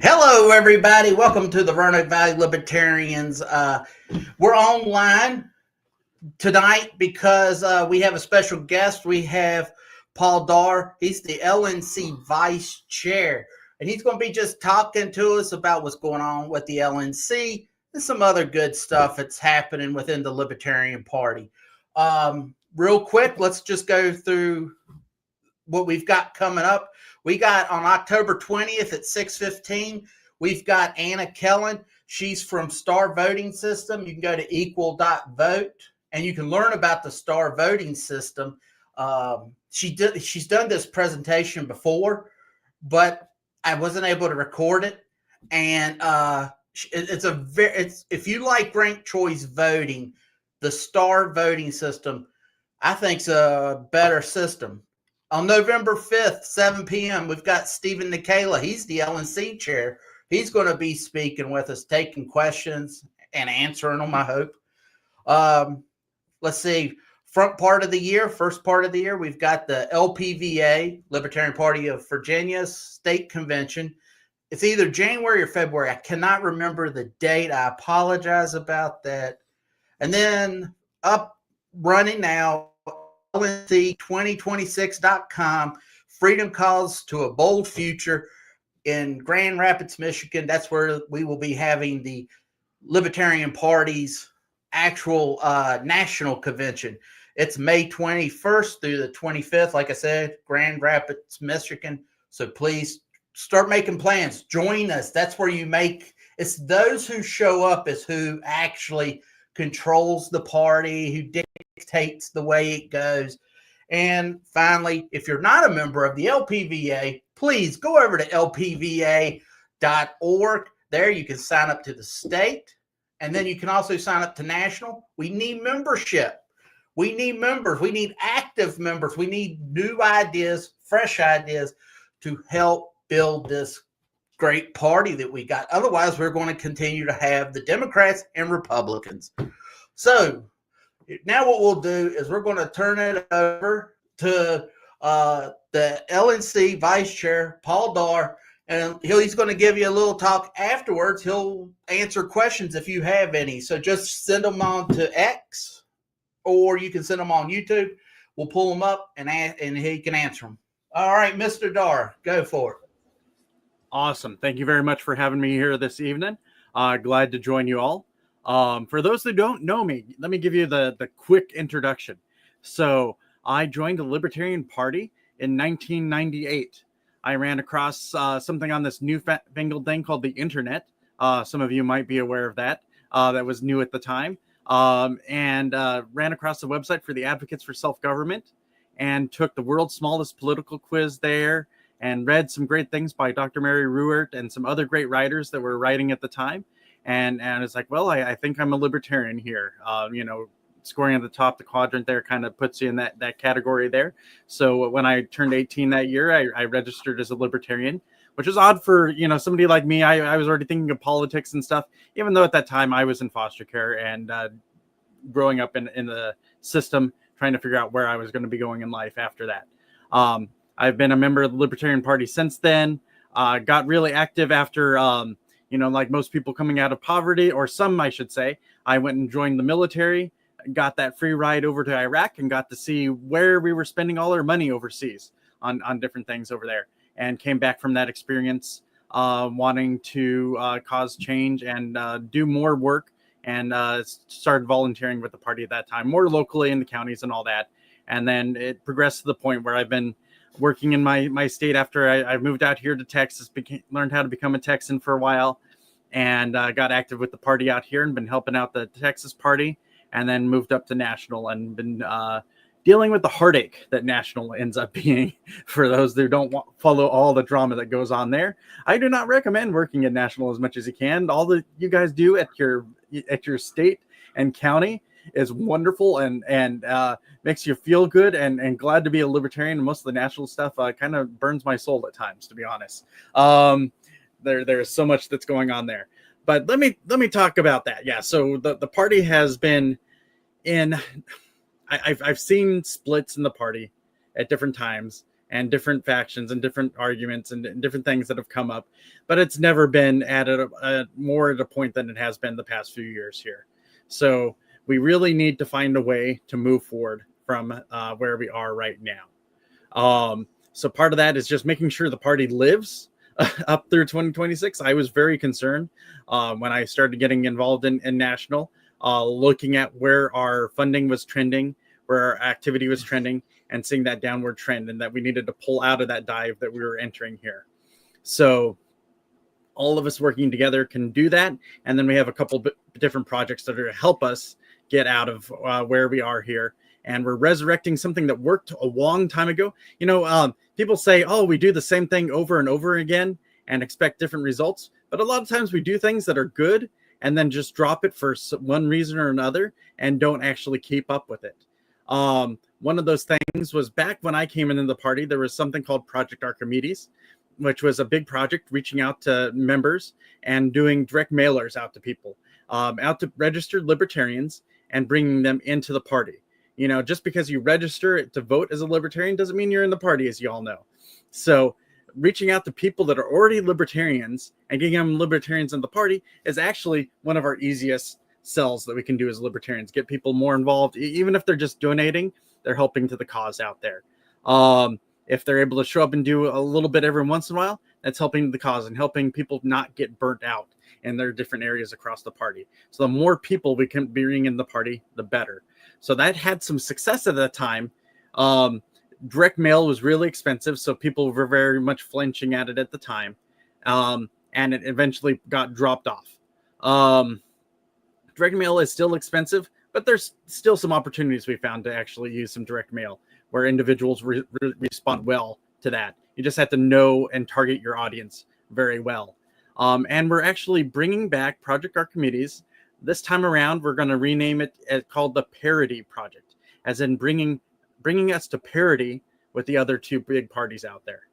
Hello, everybody. Welcome to the Roanoke Valley Libertarians. We're online tonight because we have a special guest. We have Paul Darr. He's the LNC Vice Chair, and he's going to be just talking to us about what's going on with the LNC and some other good stuff that's happening within the Libertarian Party. Real quick, let's just go through what we've got coming up. We got on October 20th at 6:15, we've got Anna Kellen. She's from Star Voting System. You can go to equal.vote and you can learn about the Star Voting System. She's done this presentation before, but I wasn't able to record it. And if you like ranked choice voting, the Star Voting System, I think, is a better system. On November 5th, 7 p.m., we've got Stephen Nikala. He's the LNC chair. He's going to be speaking with us, taking questions and answering them, I hope. Let's see. First part of the year, we've got the LPVA, Libertarian Party of Virginia's state convention. It's either January or February. I cannot remember the date. I apologize about that. And then up running now, LNC2026.com, Freedom Calls to a Bold Future in Grand Rapids, Michigan. That's where we will be having the Libertarian Party's actual national convention. It's May 21st through the 25th, like I said, Grand Rapids, Michigan. So please start making plans. Join us. That's where it's those who show up is who actually controls the party, who dictates the way it goes. And finally, if you're not a member of the LPVA, please go over to lpva.org. There you can sign up to the state, and then you can also sign up to national. We need membership. We need members. We need active members. We need new ideas, fresh ideas to help build this great party that we got. Otherwise, we're going to continue to have the Democrats and Republicans. So now what we'll do is we're going to turn it over to the LNC Vice Chair, Paul Darr, and he's going to give you a little talk afterwards. He'll answer questions if you have any. So just send them on to X, or you can send them on YouTube. We'll pull them up and he can answer them. All right, Mr. Darr, go for it. Awesome. Thank you very much for having me here this evening. Glad to join you all. For those who don't know me, let me give you the quick introduction. So I joined the Libertarian Party in 1998. I ran across something on this newfangled thing called the internet. Some of you might be aware of that. That was new at the time. And ran across the website for the Advocates for Self-Government and took the world's smallest political quiz there and read some great things by Dr. Mary Ruwart and some other great writers that were writing at the time. And it's like, well, I think I'm a libertarian here. Scoring at the top, the quadrant there kind of puts you in that category there. So when I turned 18 that year, I registered as a libertarian, which was odd for, somebody like me. I was already thinking of politics and stuff, even though at that time I was in foster care and growing up in the system, trying to figure out where I was going to be going in life after that. I've been a member of the Libertarian Party since then. Got really active after, like most people coming out of poverty, or some, I should say. I went and joined the military, got that free ride over to Iraq, and got to see where we were spending all our money overseas on different things over there. And came back from that experience wanting to cause change and do more work, and started volunteering with the party at that time, more locally in the counties and all that. And then it progressed to the point where I've been working in my state after I moved out here to Texas, learned how to become a Texan for a while, and got active with the party out here and been helping out the Texas party, and then moved up to national and been dealing with the heartache that national ends up being for those that don't follow all the drama that goes on there. I do not recommend working at national as much as you can. All that you guys do at your state and county is wonderful and makes you feel good and glad to be a libertarian. Most of the national stuff kind of burns my soul at times, to be honest. There's so much that's going on there. But let me talk about that. Yeah, so the party has been in. I've seen splits in the party at different times, and different factions and different arguments and different things that have come up, but it's never been more at a point than it has been the past few years here. So we really need to find a way to move forward from where we are right now. So part of that is just making sure the party lives up through 2026. I was very concerned when I started getting involved in national, looking at where our funding was trending, where our activity was trending, and seeing that downward trend, and that we needed to pull out of that dive that we were entering here. So all of us working together can do that. And then we have a couple different projects that are to help us get out of where we are here. And we're resurrecting something that worked a long time ago. People say, oh, we do the same thing over and over again and expect different results. But a lot of times we do things that are good and then just drop it for one reason or another and don't actually keep up with it. One of those things was back when I came into the party, there was something called Project Archimedes, which was a big project reaching out to members and doing direct mailers out to people, out to registered libertarians and bringing them into the party. Just because you register to vote as a libertarian doesn't mean you're in the party, as you all know. So reaching out to people that are already libertarians and getting them libertarians in the party is actually one of our easiest sells that we can do as libertarians. Get people more involved, even if they're just donating, they're helping to the cause out there. If they're able to show up and do a little bit every once in a while, that's helping the cause and helping people not get burnt out in their different areas across the party. So the more people we can bring in the party, the better. So that had some success at that time. Direct mail was really expensive, so people were very much flinching at it at the time. And it eventually got dropped off. Direct mail is still expensive, but there's still some opportunities we found to actually use some direct mail where individuals respond well to that. You just have to know and target your audience very well. And we're actually bringing back Project Archimedes. This time around, we're going to rename it called the Parity Project, as in bringing us to parity with the other two big parties out there,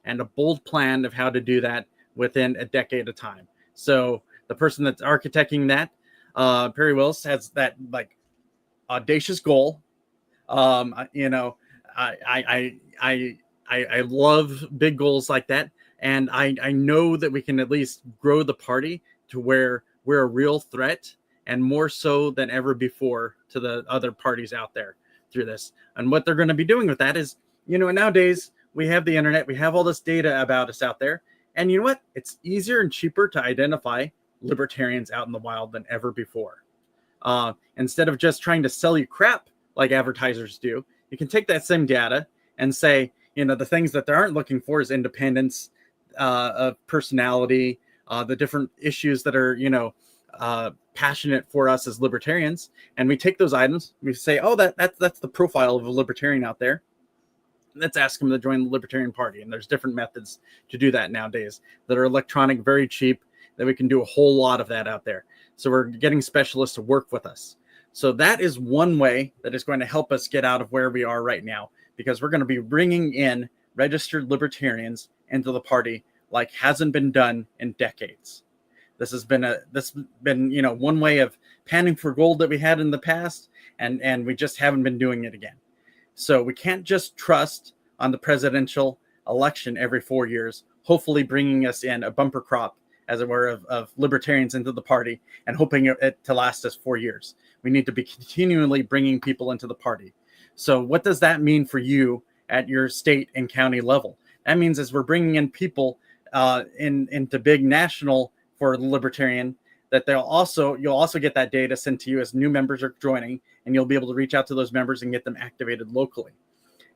and a bold plan of how to do that within a decade of time. So the person that's architecting that, Perry Wills, has that audacious goal. I love big goals like that, and I know that we can at least grow the party to where we're a real threat, and more so than ever before, to the other parties out there through this. And what they're going to be doing with that is, nowadays we have the internet, we have all this data about us out there, and you know what? It's easier and cheaper to identify libertarians out in the wild than ever before. Instead of just trying to sell you crap like advertisers do, you can take that same data and say, the things that they aren't looking for is independence, of personality, the different issues that are, passionate for us as libertarians. And we take those items, we say, oh, that's the profile of a libertarian out there. Let's ask them to join the Libertarian Party. And there's different methods to do that nowadays that are electronic, very cheap, that we can do a whole lot of that out there. So we're getting specialists to work with us. So that is one way that is going to help us get out of where we are right now, because we're going to be bringing in registered libertarians into the party like hasn't been done in decades. This has been one way of panning for gold that we had in the past, and we just haven't been doing it again. So we can't just trust on the presidential election every 4 years, hopefully bringing us in a bumper crop, as it were, of libertarians into the party and hoping it to last us 4 years. We need to be continually bringing people into the party. So what does that mean for you at your state and county level? That means as we're bringing in people into big national for the libertarian, that you'll also get that data sent to you as new members are joining, and you'll be able to reach out to those members and get them activated locally.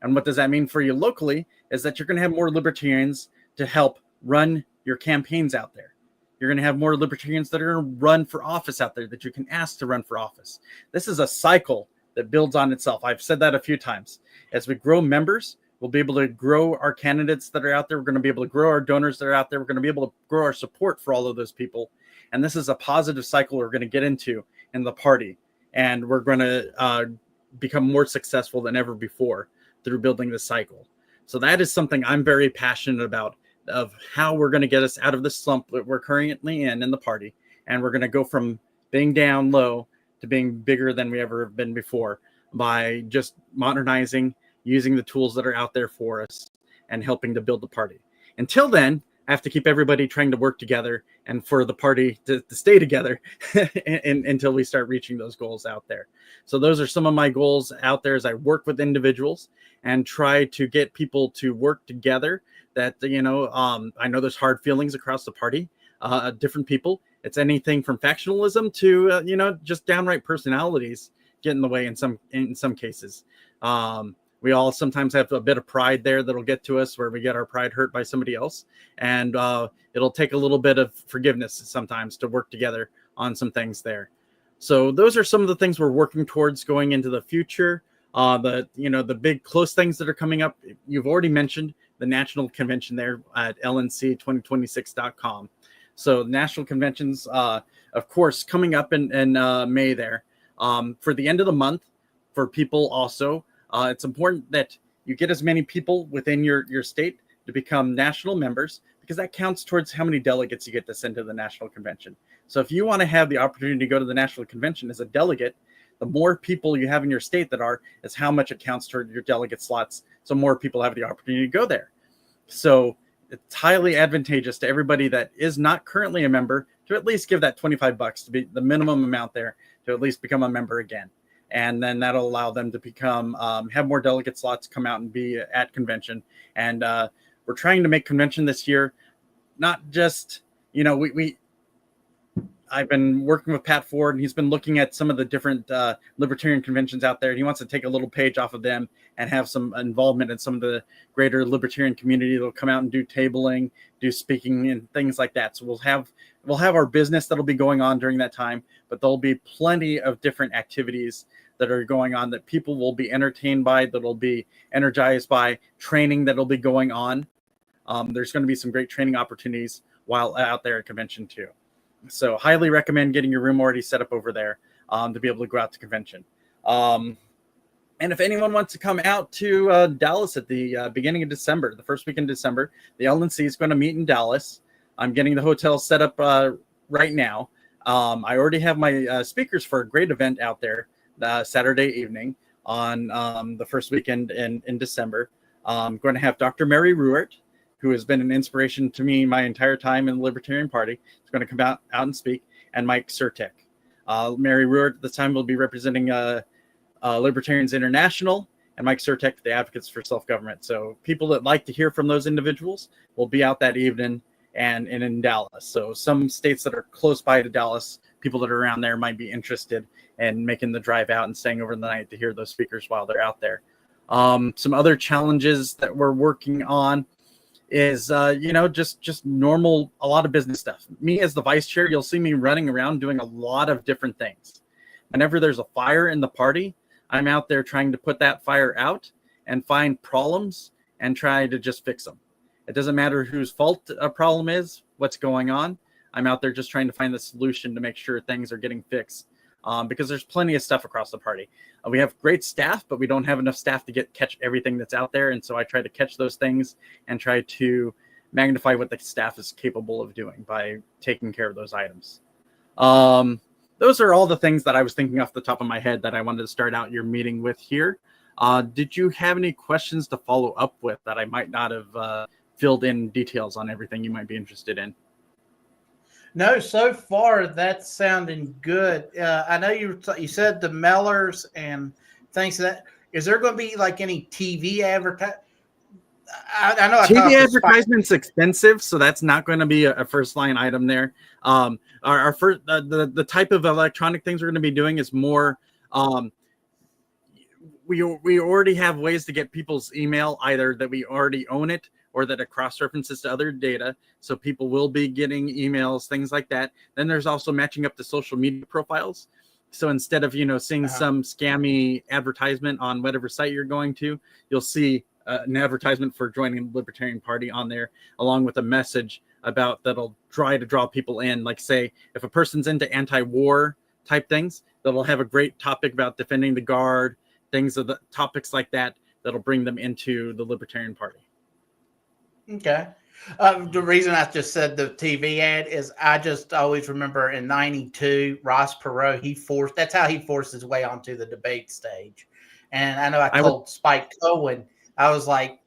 And what does that mean for you locally is that you're going to have more libertarians to help run your campaigns out there. You're going to have more libertarians that are going to run for office out there that you can ask to run for office. This is a cycle that builds on itself. I've said that a few times. As we grow members, we'll be able to grow our candidates that are out there. We're going to be able to grow our donors that are out there. We're going to be able to grow our support for all of those people. And this is a positive cycle we're going to get into in the party. And we're going to become more successful than ever before through building this cycle. So that is something I'm very passionate about, of how we're going to get us out of the slump that we're currently in the party. And we're going to go from being down low to being bigger than we ever have been before by just modernizing, using the tools that are out there for us, and helping to build the party. Until then, I have to keep everybody trying to work together and for the party to stay together until we start reaching those goals out there. So those are some of my goals out there as I work with individuals and try to get people to work together. That, I know there's hard feelings across the party, different people. It's anything from factionalism to, just downright personalities get in the way in some cases. We all sometimes have a bit of pride there that'll get to us where we get our pride hurt by somebody else. And it'll take a little bit of forgiveness sometimes to work together on some things there. So those are some of the things we're working towards going into the future. The big close things that are coming up. You've already mentioned the national convention there at LNC2026.com. So national conventions, of course, coming up in May there. For the end of the month, for people also, it's important that you get as many people within your state to become national members, because that counts towards how many delegates you get to send to the national convention. So if you want to have the opportunity to go to the national convention as a delegate, the more people you have in your state is how much it counts toward your delegate slots. So more people have the opportunity to go there. So it's highly advantageous to everybody that is not currently a member to at least give that $25 to be the minimum amount there to at least become a member again. And then that'll allow them to become, have more delegate slots come out and be at convention. And we're trying to make convention this year, not just, I've been working with Pat Ford, and he's been looking at some of the different libertarian conventions out there. And he wants to take a little page off of them and have some involvement in some of the greater libertarian community. They'll come out and do tabling, do speaking, and things like that. So we'll have our business that'll be going on during that time, but there'll be plenty of different activities that are going on that people will be entertained by, that'll be energized by, training that'll be going on. There's going to be some great training opportunities while out there at convention too. So highly recommend getting your room already set up over there to be able to go out to convention. And if anyone wants to come out to Dallas at the beginning of December, the first week in December, the LNC is going to meet in Dallas. I'm getting the hotel set up right now. I already have my speakers for a great event out there Saturday evening on the first weekend in December. I'm going to have Dr. Mary Ruart, who has been an inspiration to me my entire time in the Libertarian Party. Is going to come out and speak, and Mike Surtek. Mary Ruart at the time will be representing Libertarians International, and Mike Surtek, the Advocates for Self-Government. So people that like to hear from those individuals will be out that evening and in Dallas. So some states that are close by to Dallas, people that are around there might be interested in making the drive out and staying over the night to hear those speakers while they're out there. Some other challenges that we're working on is, just normal, a lot of business stuff. Me as the vice chair, you'll see me running around doing a lot of different things. Whenever there's a fire in the party, I'm out there trying to put that fire out and find problems and try to just fix them. It doesn't matter whose fault a problem is, what's going on. I'm out there just trying to find the solution to make sure things are getting fixed. Because there's plenty of stuff across the party. We have great staff, but we don't have enough staff to catch everything that's out there. And so I try to catch those things and try to magnify what the staff is capable of doing by taking care of those items. Those are all the things that I was thinking off the top of my head that I wanted to start out your meeting with here. Did you have any questions to follow up with that I might not have filled in details on everything you might be interested in? No, so far that's sounding good. I know you said the mailers and things that. Is there going to be like any TV advertising? I know TV advertisement's expensive, so that's not going to be a first line item there. Our first the type of electronic things we're going to be doing is more. We already have ways to get people's email, either that we already own it or that it cross-references to other data. So people will be getting emails, things like that. Then there's also matching up to social media profiles. So instead of, seeing some scammy advertisement on whatever site you're going to, you'll see an advertisement for joining the Libertarian Party on there, along with a message about that'll try to draw people in. Like, say, if a person's into anti-war type things, that'll have a great topic about defending the guard, things of the topics like that, that'll bring them into the Libertarian Party. Okay. The reason I just said the TV ad is I just always remember in '92, Ross Perot, that's how he forced his way onto the debate stage. And I know I told Spike Cohen, I was like,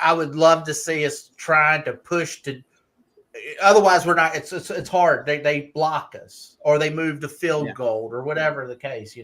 I would love to see us trying to push to. Otherwise, we're not. It's hard. They block us, or they move the field goal, or whatever the case.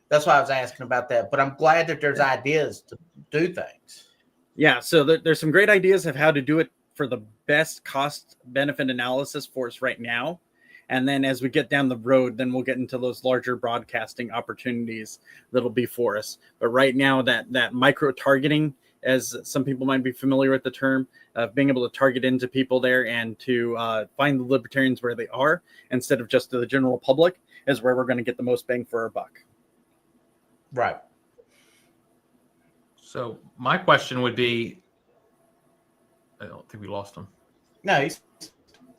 That's why I was asking about that. But I'm glad that there's ideas to do things. Yeah. So there's some great ideas of how to do it for the best cost benefit analysis for us right now. And then as we get down the road, then we'll get into those larger broadcasting opportunities that'll be for us. But right now, that micro targeting, as some people might be familiar with the term, of being able to target into people there and to find the libertarians where they are instead of just the general public, is where we're going to get the most bang for our buck. Right. So my question would be, I don't think we lost him. No, he's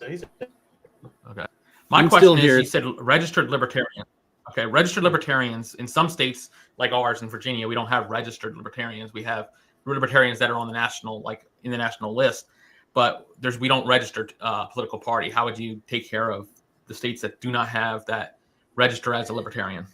okay. My question is, you said registered libertarian. Okay, registered libertarians in some states like ours in Virginia, we don't have registered libertarians. We have libertarians that are on the national, like in the national list, but we don't register political party. How would you take care of the states that do not have that register as a libertarian?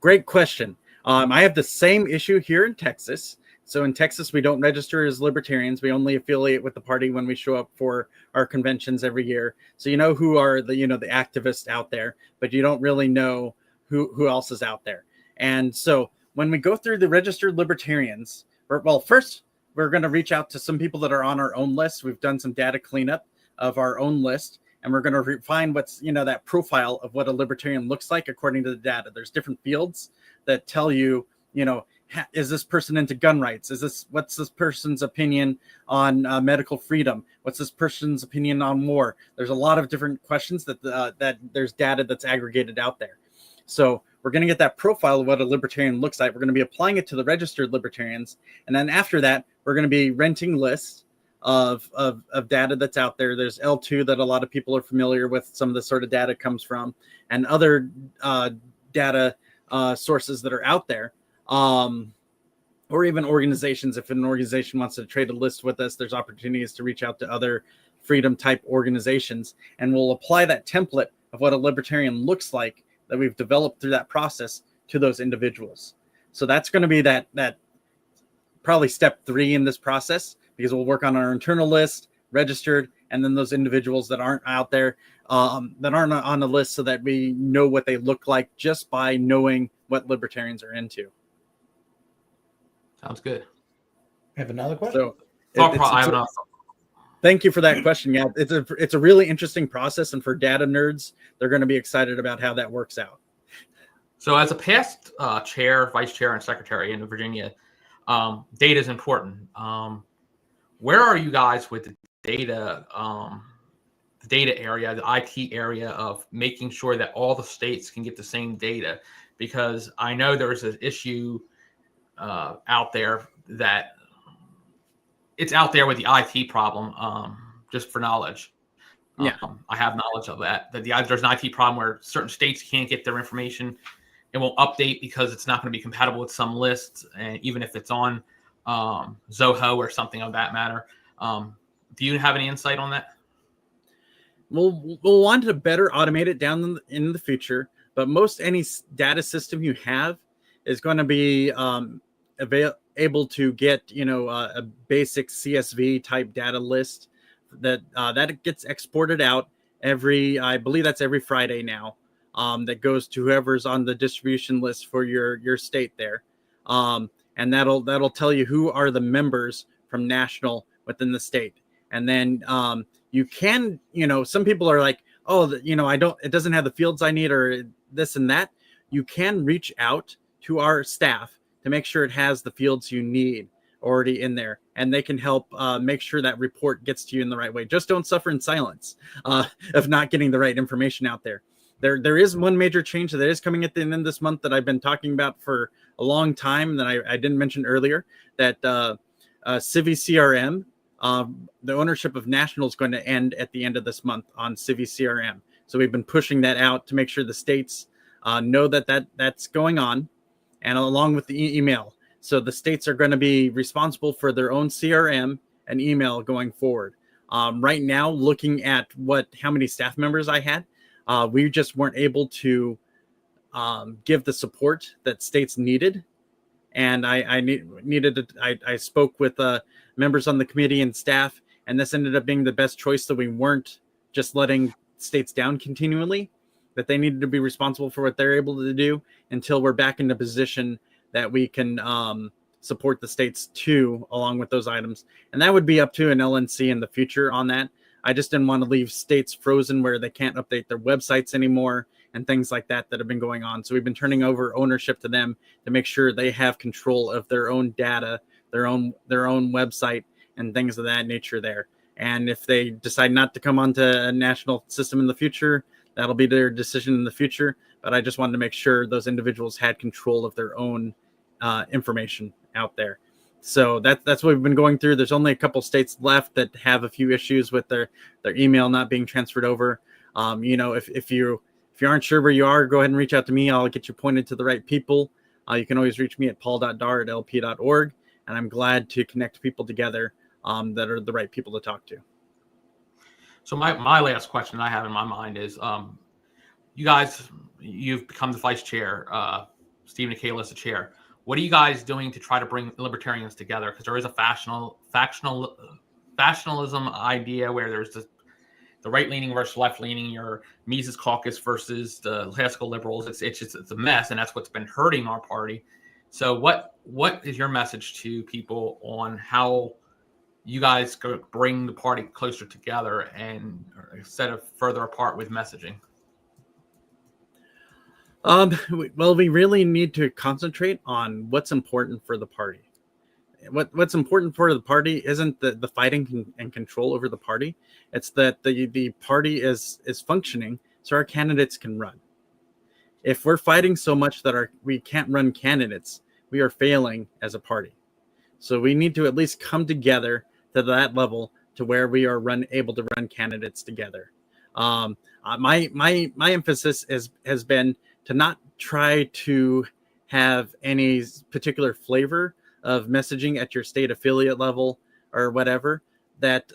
Great question. I have the same issue here in Texas. So in Texas, we don't register as libertarians. We only affiliate with the party when we show up for our conventions every year. So you know who are the activists out there, but you don't really know who else is out there. And so when we go through the registered libertarians, first we're going to reach out to some people that are on our own list. We've done some data cleanup of our own list, and we're going to find what's that profile of what a libertarian looks like according to the data. There's different fields that tell you, is this person into gun rights? What's this person's opinion on medical freedom? What's this person's opinion on war? There's a lot of different questions that there's data that's aggregated out there. So we're going to get that profile of what a libertarian looks like. We're going to be applying it to the registered libertarians. And then after that, we're going to be renting lists of data that's out there. There's L2 that a lot of people are familiar with. Some of the sort of data comes from, and other data sources that are out there. Or even organizations. If an organization wants to trade a list with us, there's opportunities to reach out to other freedom type organizations, and we'll apply that template of what a libertarian looks like that we've developed through that process to those individuals. So that's going to be that probably step 3 in this process, because we'll work on our internal list, registered, and then those individuals that aren't out there, that aren't on the list, so that we know what they look like just by knowing what libertarians are into. Sounds good. I have another question. So thank you for that question. Yeah, it's a really interesting process, and for data nerds, they're going to be excited about how that works out. So as a past chair, vice chair, and secretary in Virginia, data is important. Where are you guys with the data area, the IT area of making sure that all the states can get the same data? Because I know there's an issue out there that it's out there with the IT problem, just for knowledge. Yeah, I have knowledge of that there's an IT problem where certain states can't get their information. It won't update because it's not going to be compatible with some lists, and even if it's on Zoho or something of that matter. Do you have any insight on that? We'll want to better automate it down in the future, but most any data system you have is going to be able to get a basic CSV type data list that gets exported out I believe that's every Friday now, that goes to whoever's on the distribution list for your state there, and that'll tell you who are the members from national within the state. And then you can, some people are like, it doesn't have the fields I need or this and that. You can reach out to our staff to make sure it has the fields you need already in there, and they can help make sure that report gets to you in the right way. Just don't suffer in silence of not getting the right information out there. There is one major change that is coming at the end of this month that I've been talking about for a long time that I didn't mention earlier, that Civi CRM, the ownership of National is going to end at the end of this month on Civi CRM. So we've been pushing that out to make sure the states know that's going on, and along with the email. So the states are going to be responsible for their own CRM and email going forward. Right now, looking at how many staff members I had, we just weren't able to give the support that states needed. and I spoke with members on the committee and staff, and this ended up being the best choice, that we weren't just letting states down continually, that they needed to be responsible for what they're able to do until we're back in a position that we can support the states too, along with those items. And that would be up to an LNC in the future on that. I just didn't want to leave states frozen where they can't update their websites anymore and things like that have been going on. So we've been turning over ownership to them to make sure they have control of their own data, their own website, and things of that nature there. And if they decide not to come onto a national system in the future, that'll be their decision in the future. But I just wanted to make sure those individuals had control of their own information out there. So that's what we've been going through. There's only a couple states left that have a few issues with their email not being transferred over. If you aren't sure where you are, go ahead and reach out to me. I'll get you pointed to the right people. You can always reach me at paul.darr@lp.org, and I'm glad to connect people together that are the right people to talk to. So my last question I have in my mind is, you've become the vice chair. Steve Nicola is the chair. What are you guys doing to try to bring libertarians together? Because there is a factionalism idea where there's the right-leaning versus left-leaning, your Mises Caucus versus the classical liberals. It's a mess, and that's what's been hurting our party. So what is your message to people on how you guys go bring the party closer together and instead of further apart with messaging? Well, we really need to concentrate on what's important for the party. What's important for the party isn't the fighting and control over the party. It's that the party is functioning so our candidates can run. If we're fighting so much that we can't run candidates, we are failing as a party. So we need to at least come together to that level to where we are able to run candidates together. My emphasis has been to not try to have any particular flavor of messaging at your state affiliate level or whatever. That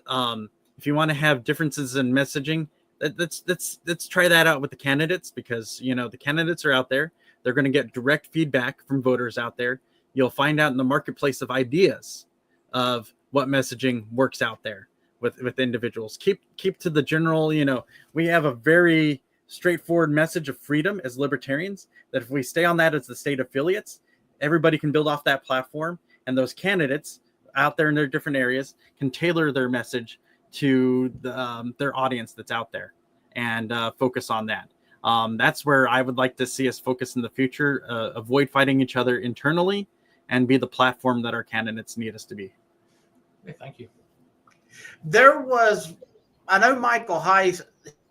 if you want to have differences in messaging, let's try that out with the candidates, because the candidates are out there. They're going to get direct feedback from voters out there. You'll find out in the marketplace of ideas of what messaging works out there with individuals. Keep to the general. We have a very straightforward message of freedom as libertarians, that if we stay on that as the state affiliates, everybody can build off that platform, and those candidates out there in their different areas can tailor their message to their audience that's out there and focus on that. That's where I would like to see us focus in the future. Avoid fighting each other internally and be the platform that our candidates need us to be. Okay, thank you. I know Michael Heiss,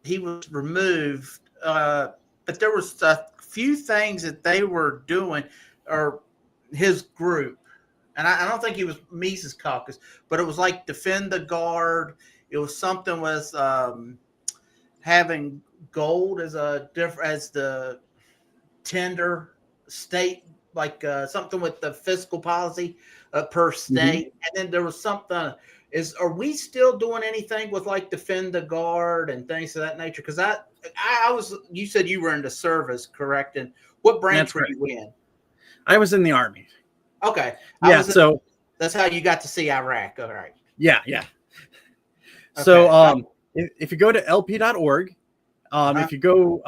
he was removed, but there was a few things that they were doing, or his group, and I don't think he was Mises Caucus, but it was like defend the guard. It was something with having gold as the tender state, like something with the fiscal policy per state, and then there was something. Are we still doing anything with like defend the guard and things of that nature? Because you said you were into service, correct? And what branch were you in? I was in the Army. Okay. So that's how you got to see Iraq. All right. Yeah. Okay. So if you go to lp.org, if you go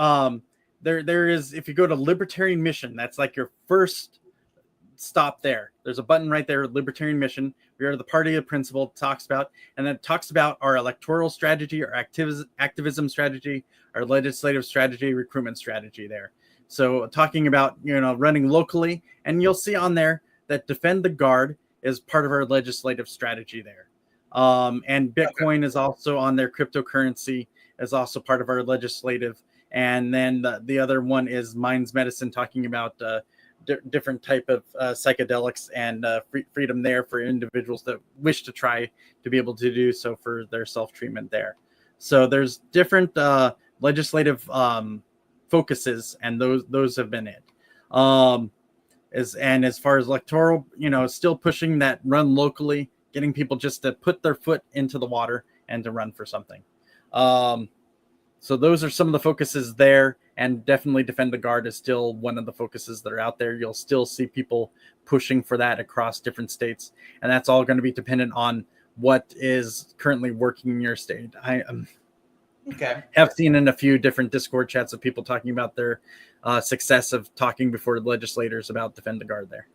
if you go to Libertarian Mission, that's like your first stop there. There's a button right there, Libertarian Mission. We are the party of principle, talks about our electoral strategy, our activism strategy, our legislative strategy, recruitment strategy there. So talking about, running locally, and you'll see on there that defend the guard is part of our legislative strategy there. And Bitcoin is also on there. Cryptocurrency is also part of our legislative. And then the other one is Minds Medicine, talking about different type of psychedelics and freedom there for individuals that wish to try to be able to do so for their self-treatment there. So there's different legislative focuses, and those have been it. As far as electoral, still pushing that run locally, getting people just to put their foot into the water and to run for something. So those are some of the focuses there. and definitely Defend the Guard is still one of the focuses that are out there. You'll still see people pushing for that across different states, and that's all going to be dependent on what is currently working in your state. I have seen in a few different Discord chats of people talking about their success of talking before legislators about Defend the Guard there.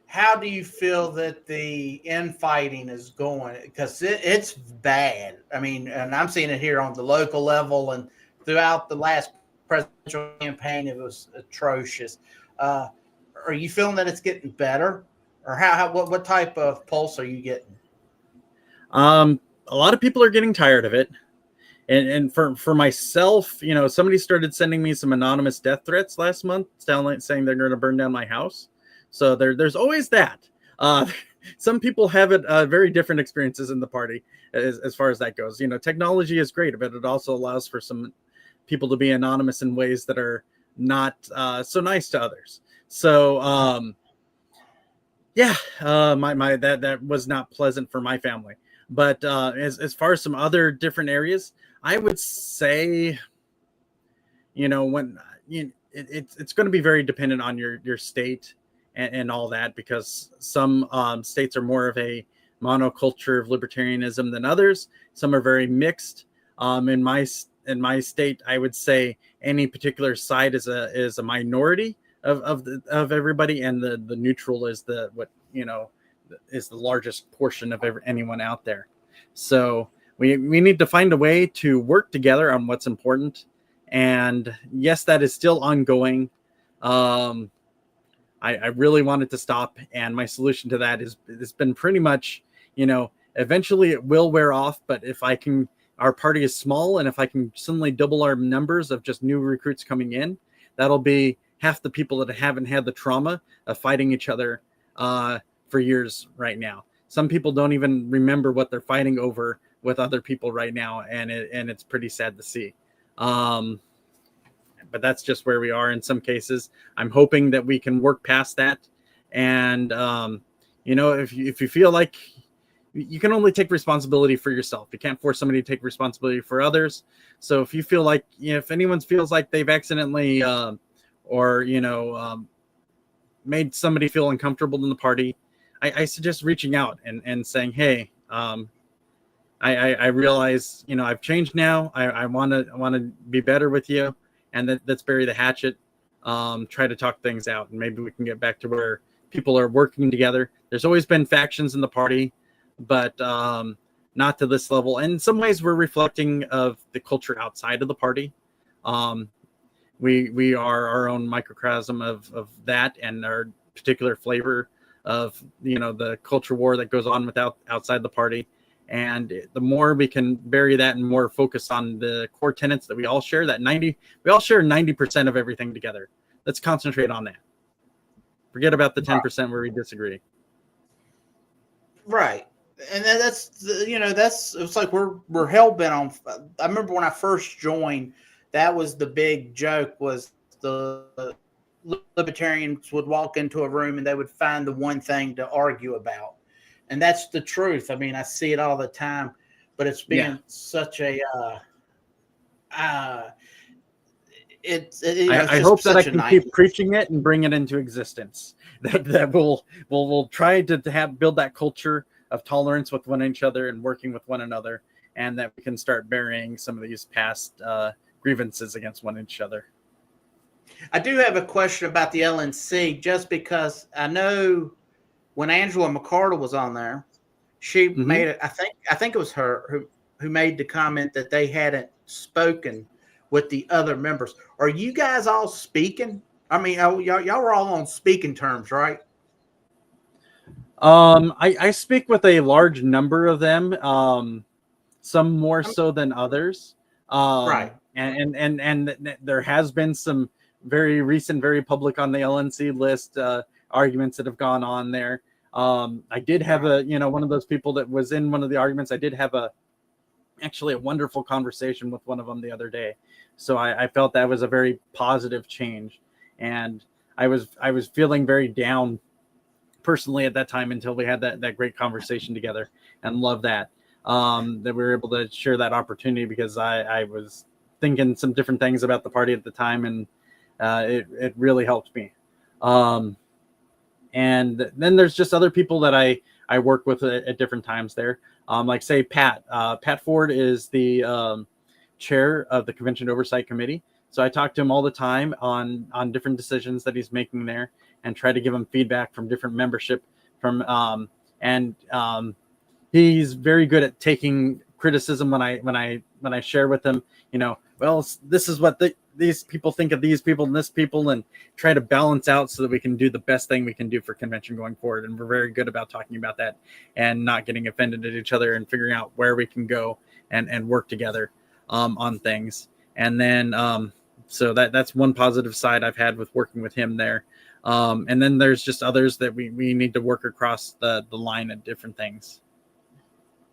How do you feel that the infighting is going? Because it's bad. I mean, and I'm seeing it here on the local level, and throughout the last presidential campaign, it was atrocious. Are you feeling that it's getting better, or what type of pulse are you getting? A lot of people are getting tired of it, and for myself, somebody started sending me some anonymous death threats last month, saying they're going to burn down my house. So there's always that. Some people have very different experiences in the party as far as that goes. Technology is great, but it also allows for some people to be anonymous in ways that are not so nice to others. So that was not pleasant for my family. But as far as some other different areas, I would say, it's going to be very dependent on your state and all that, because some states are more of a monoculture of libertarianism than others. Some are very mixed. In my state, I would say any particular side is a minority of everybody, and the neutral is the largest portion of anyone out there. So we need to find a way to work together on what's important. And yes, that is still ongoing. I really want it to stop, and my solution to that it's been pretty much, eventually it will wear off. But if our party is small, and if I can suddenly double our numbers of just new recruits coming in, that'll be half the people that haven't had the trauma of fighting each other for years right now. Some people don't even remember what they're fighting over with other people right now, and it's pretty sad to see. But that's just where we are in some cases. I'm hoping that we can work past that. And, if you feel like you can only take responsibility for yourself, you can't force somebody to take responsibility for others. So if you feel like, if anyone feels like they've accidentally made somebody feel uncomfortable in the party, I suggest reaching out and saying, hey, I realize, I've changed now. I want to be better with you. And let's bury the hatchet, try to talk things out, and maybe we can get back to where people are working together. There's always been factions in the party, but not to this level. And in some ways, we're reflecting of the culture outside of the party. We are our own microcosm of that, and our particular flavor of the culture war that goes on outside the party. And the more we can bury that and more focus on the core tenets that we all share, we all share 90% of everything together. Let's concentrate on that. Forget about the 10% where we disagree. Right. And it's like we're hell bent on. I remember when I first joined, that was the big joke, was the libertarians would walk into a room and they would find the one thing to argue about. And that's the truth. I mean, I see it all the time, but it's been such a. I hope that I can keep preaching it and bring it into existence. That we'll try to build that culture of tolerance with each other and working with one another, and that we can start burying some of these past grievances against each other. I do have a question about the LNC, just because I know when Angela McCardle was on there, she made it. I think it was her who made the comment that they hadn't spoken with the other members. Are you guys all speaking? I mean, y'all were all on speaking terms, right? I speak with a large number of them, some more so than others. Right. And there has been some very recent, very public on the LNC list arguments that have gone on there. I did have one of those people that was in one of the arguments. I did have actually a wonderful conversation with one of them the other day. So I felt that was a very positive change. And I was feeling very down personally at that time until we had that great conversation together, and love that we were able to share that opportunity, because I was thinking some different things about the party at the time, and it really helped me. And then there's just other people that I work with at different times there. Like say Pat Ford is the chair of the Convention Oversight Committee. So I talk to him all the time on different decisions that he's making there, and try to give him feedback from different membership he's very good at taking criticism when I share with him, well, this is what these people think of these people and this people, and try to balance out so that we can do the best thing we can do for convention going forward. And we're very good about talking about that and not getting offended at each other, and figuring out where we can go and work together on things. And then so that's one positive side I've had with working with him there. And then there's just others that we need to work across the line at different things.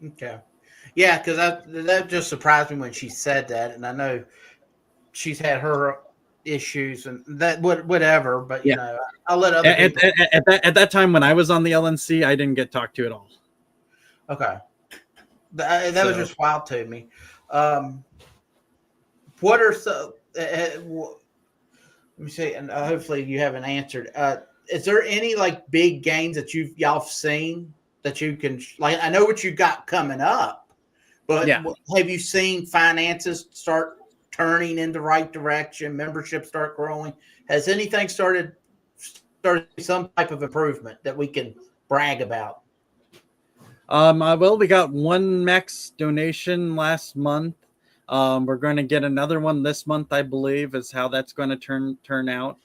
Okay. Yeah, because that just surprised me when she said that. And I know she's had her issues and that whatever, but I'll let other people. At that time when I was on the LNC, I didn't get talked to at all. Okay. That was just wild to me. What are let me see, and hopefully you haven't answered. Is there any like big gains that y'all have seen that you can like? I know what you got coming up, but have you seen finances start turning in the right direction? Membership start growing? Has anything started some type of improvement that we can brag about? Well, we got one max donation last month. We're going to get another one this month, I believe, is how that's going to turn out.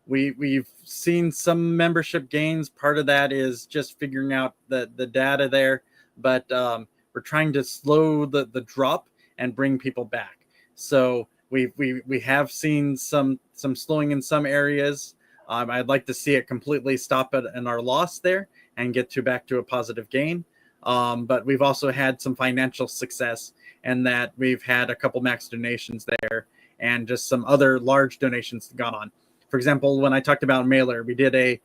We've seen some membership gains. Part of that is just figuring out the data there, but we're trying to slow the drop and bring people back. So we have seen some slowing in some areas. I'd like to see it completely stop in our loss there and get back to a positive gain. But we've also had some financial success, and that we've had a couple max donations there, and just some other large donations gone on. For example, when I talked about mailer, we did a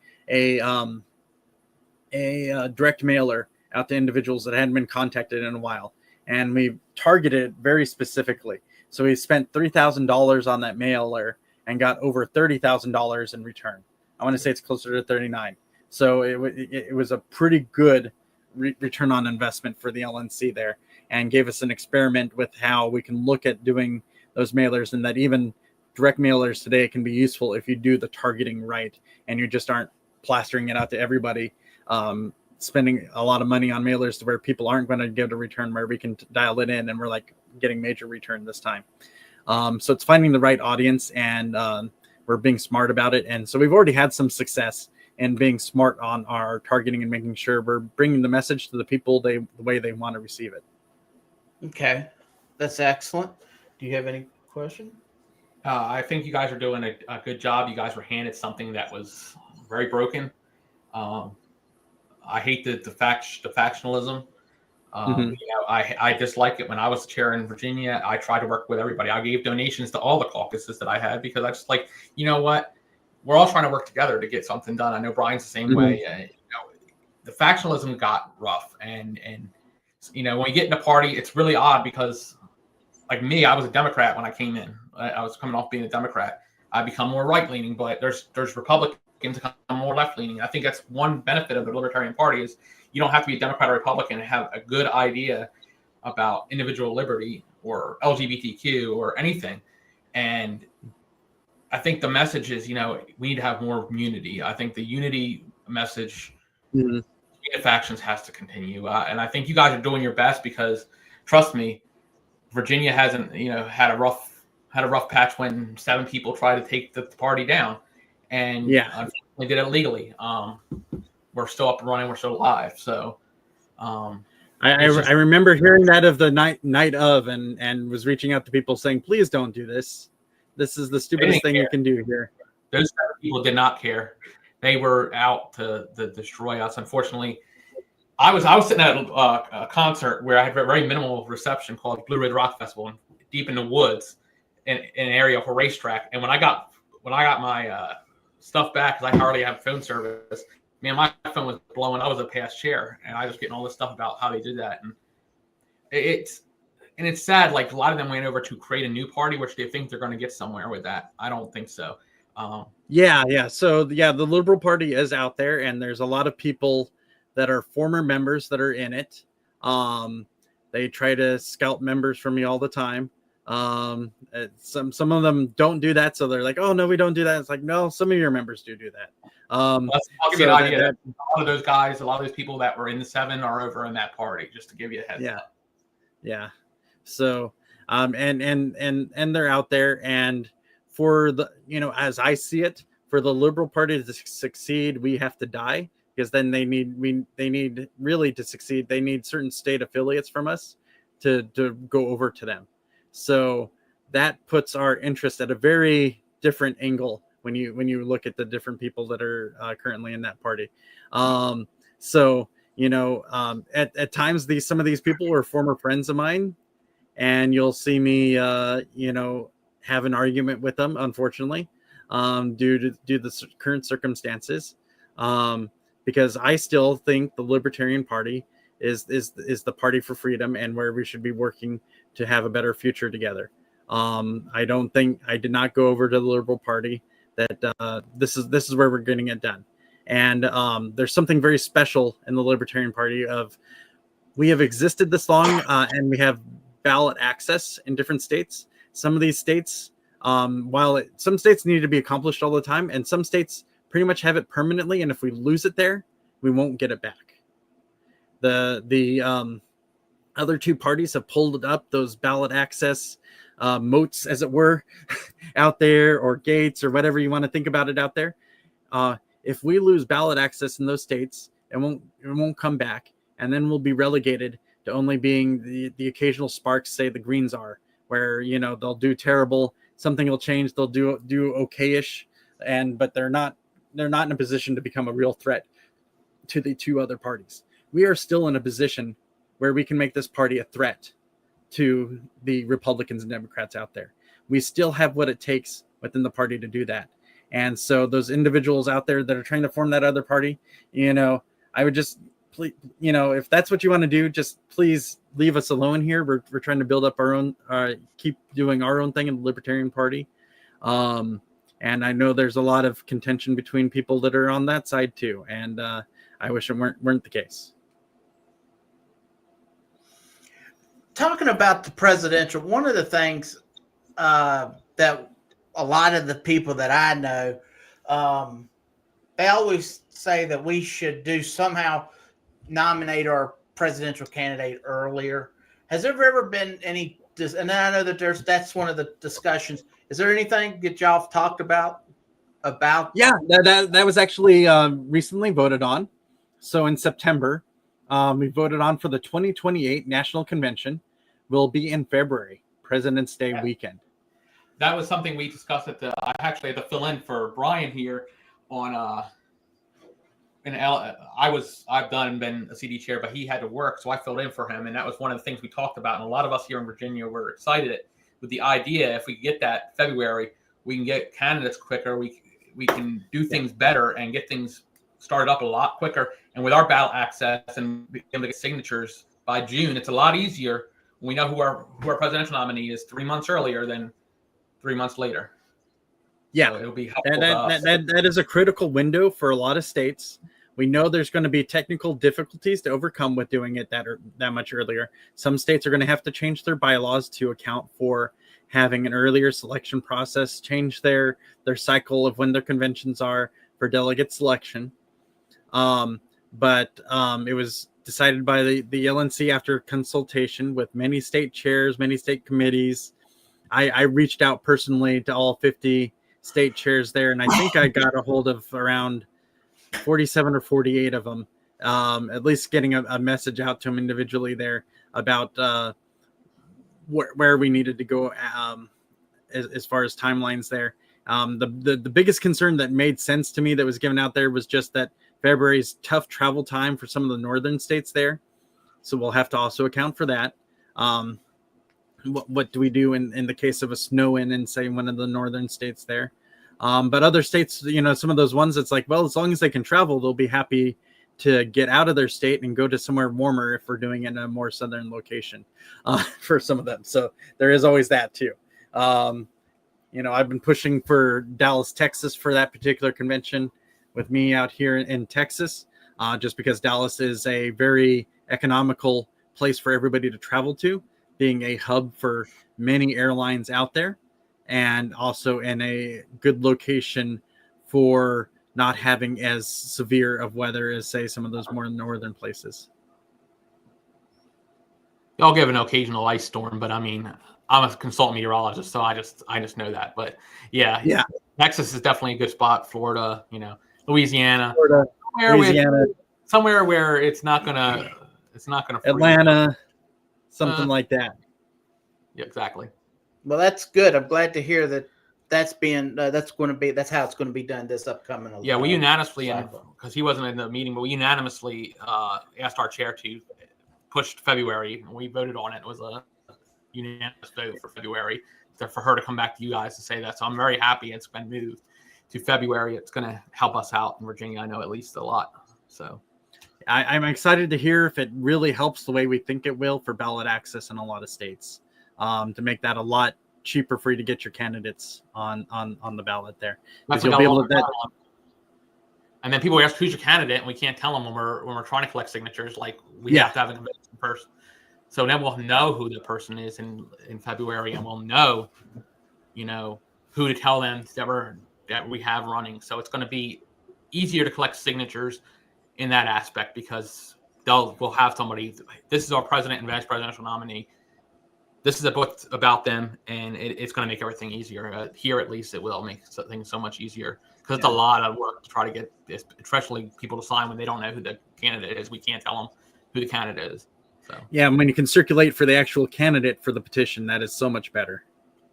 direct mailer out to individuals that hadn't been contacted in a while, and we targeted very specifically. So we spent $3,000 on that mailer and got over $30,000 in return. I want to say it's closer to 39. So it was a pretty good return on investment for the LNC there, and gave us an experiment with how we can look at doing those mailers, and that even direct mailers today can be useful if you do the targeting right, and you just aren't plastering it out to everybody, spending a lot of money on mailers to where people aren't going to get a return, where we can dial it in and we're like getting major return this time. So it's finding the right audience, and we're being smart about it. And so we've already had some success in being smart on our targeting and making sure we're bringing the message to the people the way they want to receive it. Okay, that's excellent. Do you have any question? I think you guys are doing a good job. You guys were handed something that was very broken. I hate the factionalism. I dislike it. When I was chair in Virginia, I tried to work with everybody. I gave donations to all the caucuses that I had, because I just like, you know what? We're all trying to work together to get something done. I know Brian's the same way. The factionalism got rough, and when you get in a party, it's really odd, because like me, I was a Democrat when I came in. I was coming off being a Democrat. I become more right leaning, but there's Republicans become more left leaning. I think that's one benefit of the Libertarian Party, is you don't have to be a Democrat or Republican and have a good idea about individual liberty or LGBTQ or anything. And I think the message is, we need to have more unity. I think the unity message between the factions has to continue. And I think you guys are doing your best, because trust me, Virginia hasn't, had a rough patch when 7 people tried to take the party down, and unfortunately did it illegally. We're still up and running. We're still alive. So I remember hearing that of the night of, and was reaching out to people saying, please don't do this. This is the stupidest thing you can do here. Those people did not care. They were out to destroy us. Unfortunately, I was sitting at a concert where I had a very minimal reception called Blue Ridge Rock Festival, deep in the woods, in an area of a racetrack. And when I got my stuff back, because I hardly have phone service, man, my phone was blowing. I was a past chair, and I was getting all this stuff about how they did that. And And it's sad, like a lot of them went over to create a new party, which they think they're going to get somewhere with that. I don't think so. Yeah. So the Liberal Party is out there, and there's a lot of people that are former members that are in it. They try to scout members from me all the time. Some of them don't do that, so they're like, "Oh no, we don't do that." It's like, no, some of your members do that. I'll give you an idea. That a lot of those guys, a lot of those people that were in the 7 are over in that party. Just to give you a heads up. Yeah. So, and they're out there, and for the, as I see it, for the Liberal Party to succeed, we have to die, because then they need really to succeed. They need certain state affiliates from us to go over to them. So that puts our interest at a very different angle when you look at the different people that are currently in that party. So at times some of these people were former friends of mine, and you'll see me have an argument with them, unfortunately, due to the current circumstances, because I still think the Libertarian Party is the party for freedom, and where we should be working to have a better future together. I did not go over to the Liberal Party. That this is where we're getting it done. And there's something very special in the Libertarian Party of, we have existed this long, and we have ballot access in different states. Some of these states, some states need to be accomplished all the time, and some states pretty much have it permanently. And if we lose it there, we won't get it back. The other two parties have pulled up those ballot access moats, as it were, out there, or gates, or whatever you want to think about it out there. If we lose ballot access in those states, it won't come back, and then we'll be relegated to only being the occasional sparks, say the Greens are, where they'll do terrible, something will change, they'll do okay-ish, but they're not in a position to become a real threat to the two other parties. We are still in a position where we can make this party a threat to the Republicans and Democrats out there. We still have what it takes within the party to do that. And so those individuals out there that are trying to form that other party, I would just, please, if that's what you want to do, just please leave us alone here. We're trying to build up our own, keep doing our own thing in the Libertarian Party. And I know there's a lot of contention between people that are on that side too. And I wish it weren't the case. Talking about the presidential, one of the things that a lot of the people that I know, they always say that we should somehow nominate our presidential candidate earlier. Has there ever been any, and I know that that's one of the discussions. Is there anything that y'all have talked about? Yeah, that was actually recently voted on. So in September, we voted on for the 2028 National Convention. Will be in February, President's Day weekend. That was something we discussed I actually had to fill in for Brian here on I've been a CD chair, but he had to work, so I filled in for him, and that was one of the things we talked about. And a lot of us here in Virginia were excited with the idea, if we get that February, we can get candidates quicker, we can do things better and get things started up a lot quicker. And with our ballot access and being able to get signatures by June, it's a lot easier. We know who our presidential nominee is 3 months earlier than 3 months later. Yeah, so it'll be helpful. That is a critical window for a lot of states. We know there's going to be technical difficulties to overcome with doing it that much earlier. Some states are going to have to change their bylaws to account for having an earlier selection process, change their cycle of when their conventions are for delegate selection. But it was decided by the LNC after consultation with many state chairs, many state committees. I reached out personally to all 50 state chairs there, and I think I got a hold of around 47 or 48 of them, at least getting a message out to them individually there about where we needed to go as far as timelines there. The biggest concern that made sense to me that was given out there was just that February's tough travel time for some of the northern states there. So we'll have to also account for that. What do we do in the case of a snow-in in, say, one of the northern states there? But other states, some of those ones, it's like, well, as long as they can travel, they'll be happy to get out of their state and go to somewhere warmer if we're doing it in a more southern location for some of them. So there is always that too. I've been pushing for Dallas, Texas for that particular convention with me out here in Texas, just because Dallas is a very economical place for everybody to travel to, being a hub for many airlines out there, and also in a good location for not having as severe of weather as, say, some of those more northern places. I'll give an occasional ice storm, but I mean, I'm a consultant meteorologist, so I just know that. But yeah, Texas is definitely a good spot. Florida, Louisiana, somewhere where it's not gonna freeze. Atlanta, something like that. Yeah, exactly. Well, that's good. I'm glad to hear that. That's how it's going to be done this upcoming. Yeah, we unanimously, because he wasn't in the meeting, but we unanimously asked our chair to push February, and we voted on it. It was a unanimous vote for February, for her to come back to you guys to say that. So I'm very happy it's been moved to February. It's going to help us out in Virginia, I know, at least a lot. So I'm excited to hear if it really helps the way we think it will for ballot access in a lot of states, to make that a lot cheaper for you to get your candidates on the ballot there. That's you'll be able to, and then people ask who's your candidate, and we can't tell them when we're trying to collect signatures. Like we have to have a convention first, so then we'll know who the person is in February, and we'll know, who to tell them that we have running. So it's going to be easier to collect signatures in that aspect, because we'll have somebody. This is our president and vice presidential nominee. This is a book about them, and it's going to make everything easier. Here, at least, it will make things so much easier, because it's a lot of work to try to get this, especially people to sign when they don't know who the candidate is. We can't tell them who the candidate is. So yeah, when you can circulate for the actual candidate for the petition, that is so much better.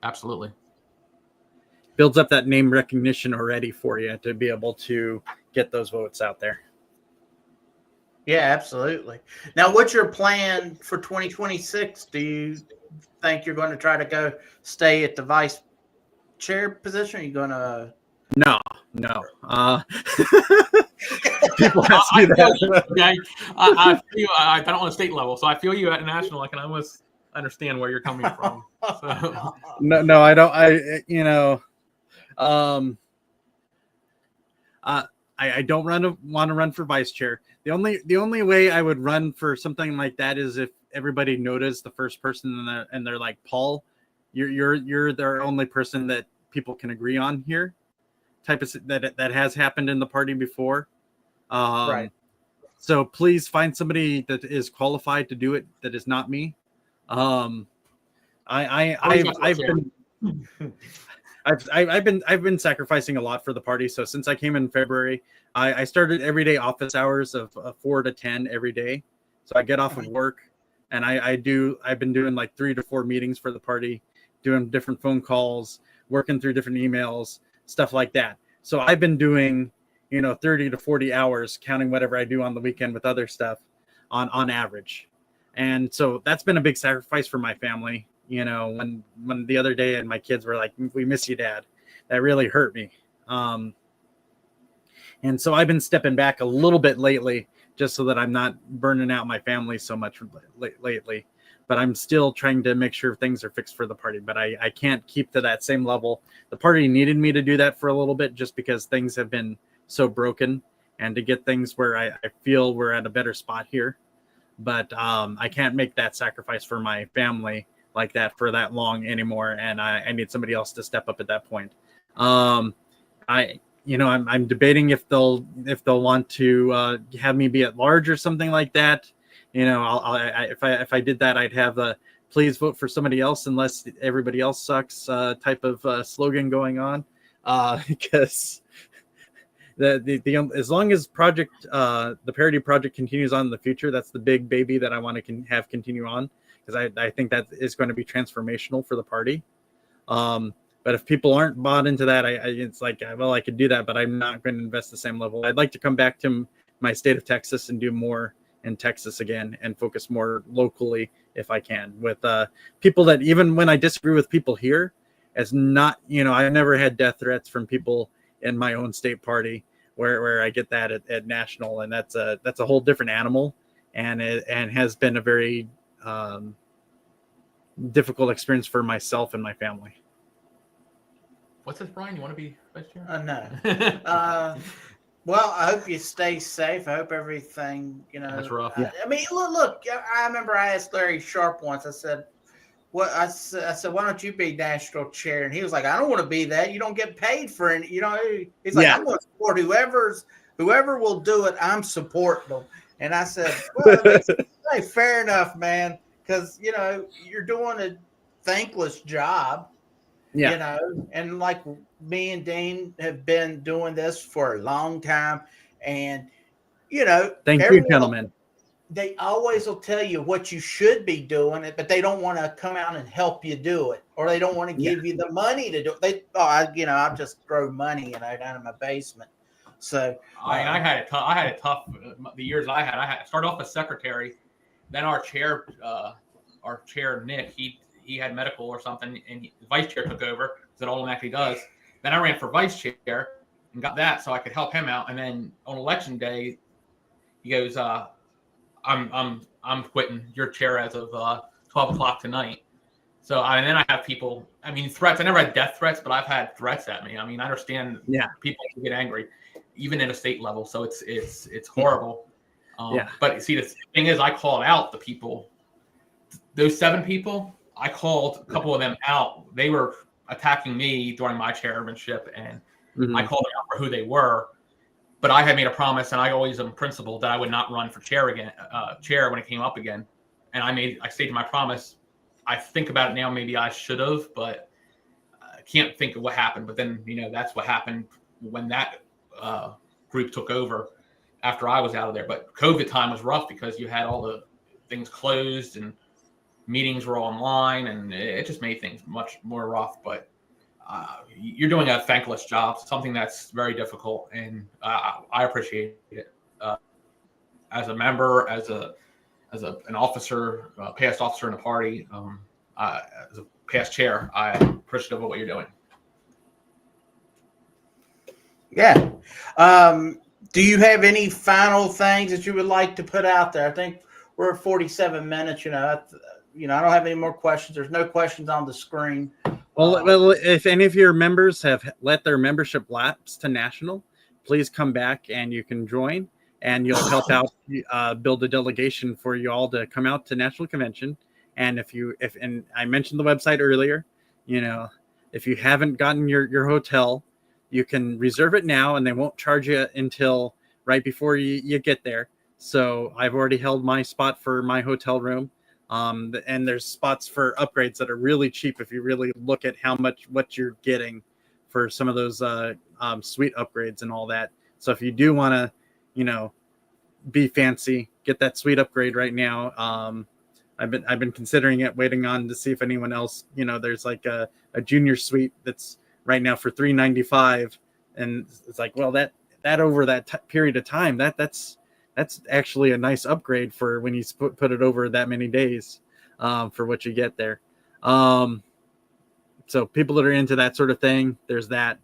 Absolutely. Builds up that name recognition already for you to be able to get those votes out there. Yeah, absolutely. Now, what's your plan for 2026? Do you think you're going to try to stay at the vice chair position? Are you going to? No. People ask me that. I don't on a state level, so I feel you at national. I can almost understand where you're coming from. So. No, I don't. I don't want to run for vice chair. The only way I would run for something like that is if everybody noticed the first person and they're like, Paul, you're the only person that people can agree on here. Type of that has happened in the party before. Right. So please find somebody that is qualified to do it. That is not me. I've been sacrificing a lot for the party. So since I came in February, I started everyday office hours of 4 to 10 every day. So I get off of work, and I've been doing like 3 to 4 meetings for the party, doing different phone calls, working through different emails, stuff like that. So I've been doing, 30 to 40 hours, counting whatever I do on the weekend with other stuff on average. And so that's been a big sacrifice for my family. When the other day and my kids were like, we miss you, Dad, that really hurt me. And so I've been stepping back a little bit lately, just so that I'm not burning out my family so much lately. But I'm still trying to make sure things are fixed for the party. But I can't keep to that same level. The party needed me to do that for a little bit, just because things have been so broken, and to get things where I feel we're at a better spot here. But I can't make that sacrifice for my family like that for that long anymore, and I need somebody else to step up at that point. I'm debating if they'll want to have me be at large or something like that. If I did that, I'd have a please vote for somebody else unless everybody else sucks type of slogan going on, because the as long as the parody project continues on in the future, that's the big baby that I want to have continue on, because I think that is going to be transformational for the party. But if people aren't bought into that, it's like, well, I could do that, but I'm not going to invest the same level. I'd like to come back to my state of Texas and do more in Texas again, and focus more locally if I can, with people that, even when I disagree with people here, as not, I never had death threats from people in my own state party. where I get that at national, and that's a whole different animal, and has been a very difficult experience for myself and my family. What's this, Brian? You want to be vice chair? No. Well, I hope you stay safe. I hope everything, That's rough. I mean, look, I remember I asked Larry Sharp once, I said, I said, why don't you be national chair? And he was like, I don't want to be that. You don't get paid for it. He's like, I'm going to support whoever will do it. I'm supporting them. And I said, well, hey, fair enough, man. Because, you're doing a thankless job. Yeah. And like me and Dean have been doing this for a long time. And, thank you, gentlemen. They always will tell you what you should be doing, but they don't want to come out and help you do it, or they don't want to give you the money to do it. I'll just throw money, down in my basement. So I had it tough. The years I had started off as secretary, then our chair Nick, he had medical or something, and the vice chair took over, because it automatically does. Then I ran for vice chair and got that so I could help him out. And then on election day, he goes, I'm quitting your chair as of 12 o'clock tonight. So and then I have people, threats. I never had death threats, but I've had threats at me. I understand people can get angry, even at a state level. So it's horrible. But see, the thing is, I called out the people, those 7 people. I called a couple of them out. They were attacking me during my chairmanship, and I called them out for who they were. But I had made a promise, and I always am principled, that I would not run for chair when it came up again. And I stated my promise. I think about it now, maybe I should have, but I can't think of what happened. But then, that's what happened when that group took over after I was out of there. But COVID time was rough, because you had all the things closed and meetings were online, and it just made things much more rough. But you're doing a thankless job, something that's very difficult, and I appreciate it. As a member, as an officer, past officer in the party, as a past chair, I'm appreciative of what you're doing. Yeah. Do you have any final things that you would like to put out there? I think we're at 47 minutes. I don't have any more questions. There's no questions on the screen. Well, if any of your members have let their membership lapse to national, please come back and you can join, and you'll help out build a delegation for you all to come out to national convention. And and I mentioned the website earlier, if you haven't gotten your hotel, you can reserve it now, and they won't charge you until right before you get there. So I've already held my spot for my hotel room. And there's spots for upgrades that are really cheap if you really look at what you're getting for some of those suite upgrades and all that. So if you do want to, be fancy, get that suite upgrade right now. I've been considering it, waiting on to see if anyone else, there's like a junior suite that's right now for $395, and it's like, well, that over that period of time, that's actually a nice upgrade for when you put it over that many days, for what you get there. So people that are into that sort of thing, there's that.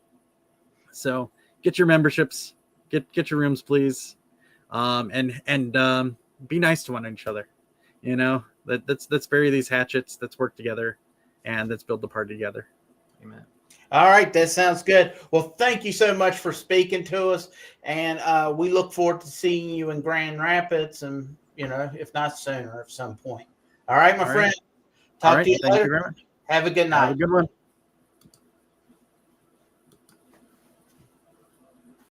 So get your memberships, get your rooms, please. And be nice to one another. Let's bury these hatchets. Let's work together, and let's build the party together. Amen. All right, that sounds good. Well, thank you so much for speaking to us, and we look forward to seeing you in Grand Rapids, and if not sooner, at some point. All right, my friend. Talk to you later. Thank you very much. Have a good night. Have a good one.